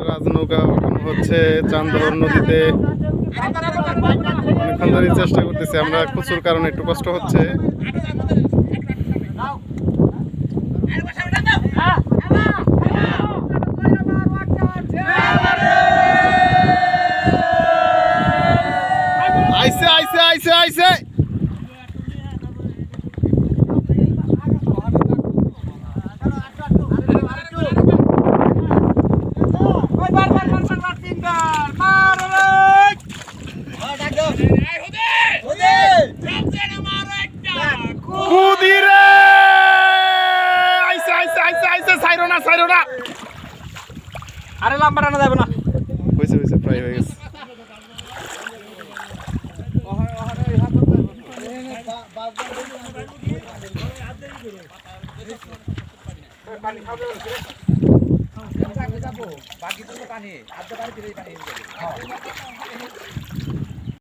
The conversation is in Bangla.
রাজনৌকা হচ্ছে চান্দর নদীতে অনেকক্ষণ ধরে চেষ্টা করতেছি আমরা, প্রচুর কারণে একটু কষ্ট হচ্ছে। আইসে আইসে আইসে আইসে আরে লাম্বা টানা যাবে না, হয়েছে হয়েছে, প্রায় হয়ে গেছে। বাকি তো পানি, আধা পানি দিলেই পানি